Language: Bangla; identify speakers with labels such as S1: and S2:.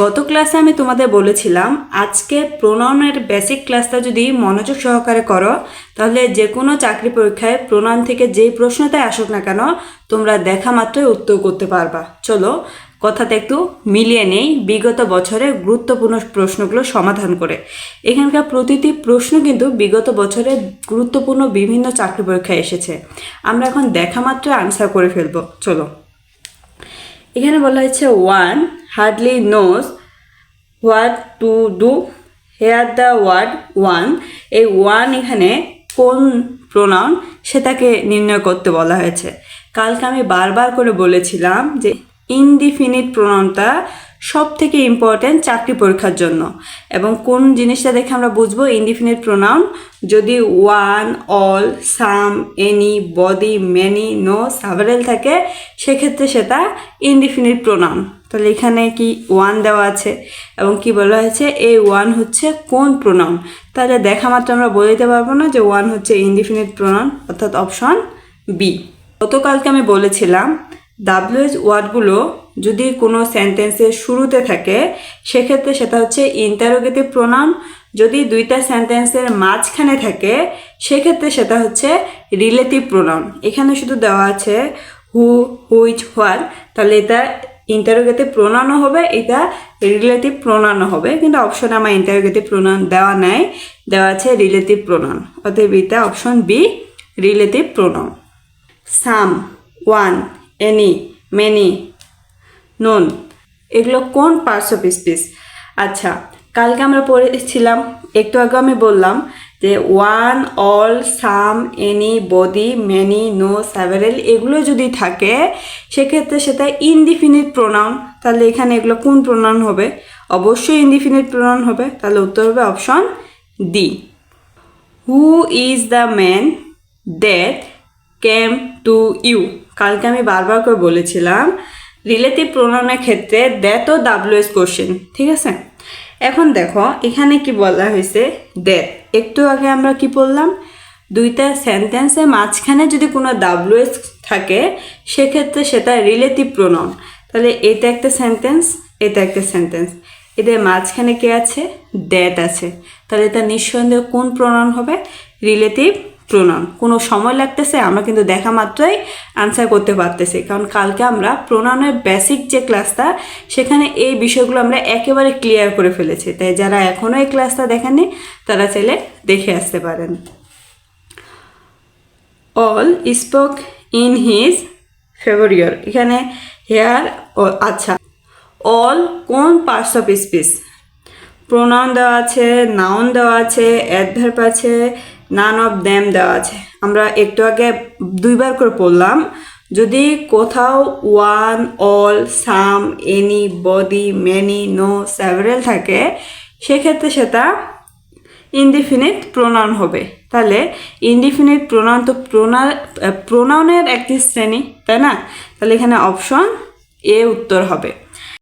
S1: গত ক্লাসে আমি তোমাদের বলেছিলাম আজকে প্রোনাউনের বেসিক ক্লাসটা যদি মনোযোগ সহকারে করো তাহলে যে কোনো চাকরি পরীক্ষায় প্রোনাউন থেকে যেই প্রশ্নটাই আসুক না কেন তোমরা দেখা মাত্রই উত্তর করতে পারবা। চলো কথাটা একটু মিলিয়ে নেই বিগত বছরের গুরুত্বপূর্ণ প্রশ্নগুলো সমাধান করে। এখানকার প্রতিটি প্রশ্ন কিন্তু বিগত বছরের গুরুত্বপূর্ণ বিভিন্ন চাকরি পরীক্ষায় এসেছে। আমরা এখন দেখা মাত্রই আনসার করে ফেলবো। চলো, এখানে বলা হয়েছে one hardly knows what to do here the word one. এই ওয়ান এখানে কোন প্রোনাউন সেটাকে নির্ণয় করতে বলা হয়েছে। কালকে আমি বারবার করে বলেছিলাম যে ইনডিফিনিট প্রোনাউনটা সব থেকে ইম্পর্ট্যান্ট চাকরি পরীক্ষার জন্য। এবং কোন জিনিসটা দেখে আমরা বুঝবো ইনডিফিনিট প্রোনাউন, যদি one, all, some, any, body, many, no, সাভারেল থাকে সেক্ষেত্রে সেটা ইনডিফিনিট প্রোনাউন। তাহলে এখানে কি ওয়ান দেওয়া আছে এবং কি বলা হয়েছে এই ওয়ান হচ্ছে কোন প্রোনাউন। তাহলে দেখা মাত্র আমরা বলে দিতে পারবো না যে ওয়ান হচ্ছে ইনডিফিনিট প্রোনাউন, অর্থাৎ অপশন বি। গতকালকে আমি বলেছিলাম ডাব্লিউএইচ ওয়ার্ডগুলো যদি কোনো সেন্টেন্সের শুরুতে থাকে সেক্ষেত্রে সেটা হচ্ছে ইন্টারোগেটিভ প্রোনাউন। যদি দুইটা সেন্টেন্সের মাঝখানে থাকে সেক্ষেত্রে সেটা হচ্ছে রিলেটিভ প্রোনাউন। এখানে শুধু দেওয়া আছে হু, হুইচ, হোয়াট, তাহলে এটা ইন্টারোগেটিভ প্রোনাউনও হবে, এটা রিলেটিভ প্রোনাউনও হবে, কিন্তু অপশনে আমার ইন্টারোগেটিভ প্রোনাউন দেওয়া নাই, দেওয়া আছে রিলেটিভ প্রোনাউন। অতএব এটা অপশন বি, রিলেটিভ প্রোনাউন। সাম, ওয়ান, এনি, মেনি, নোন, এগুলো কোন পার্টস অফ স্পিচ? আচ্ছা, কালকে আমরা পড়েছিলাম, একটু আগে আমি বললাম যে one, all, some, any, body, many, no, several এগুলো যদি থাকে সেক্ষেত্রে সেটা ইনডিফিনিট প্রোনাউন। তাহলে এখানে এগুলো কোন প্রোনাউন হবে? অবশ্যই ইনডিফিনিট প্রোনাউন হবে। তাহলে উত্তর হবে option D. Who is the man that came to you? কালকে আমি বারবার করে বলেছিলাম রিলেটিভ প্রোনাউনের ক্ষেত্রে দ্যাট ও ডাব্লিউএস কোশ্চেন, ঠিক আছে? এখন দেখো এখানে কি বলা হয়েছে দ্যাট। একটু আগে আমরা কি বললাম, দুইটা সেন্টেন্সের মাঝখানে যদি কোনো ডাব্লিউএস থাকে সেক্ষেত্রে সেটা রিলেটিভ প্রোনাউন। তাহলে এটা একটা সেন্টেন্স, এটা একটা সেন্টেন্স, এদের মাঝখানে কে আছে? দ্যাট আছে। তাহলে এটা নিঃসন্দেহে কোন প্রোনাউন হবে? Relative pronoun. কোনো সময় লাগতেছে, আমরা কিন্তু দেখা মাত্রই আনসার করতে পারতেছি, কারণ কালকে আমরা প্রোনাউনের বেসিক যে ক্লাসটা সেখানে এই বিষয়গুলো আমরা একেবারে ক্লিয়ার করে ফেলেছি। তাই যারা এখনও এই ক্লাসটা দেখেননি তারা চাইলে দেখে আসতে পারেন। All spoke in his favour year, এখানে হেয়ার, আচ্ছা অল কোন পার্টস অফ স্পিচ? প্রোনাউন দেওয়া আছে, নাউন দেওয়া আছে, অ্যাডভার্ব আছে, নান অফ দ্যাম দেওয়া আছে। আমরা একটু আগে দুইবার করে পড়লাম, যদি কোথাও one, all, some, any, body, many, no, several থাকে সেক্ষেত্রে সেটা ইনডিফিনিট প্রোনাউন হবে। তাহলে ইনডিফিনিট প্রোনাউন তো প্রোনাউনের একটি শ্রেণী, তাই না? তাহলে এখানে অপশন এ উত্তর হবে।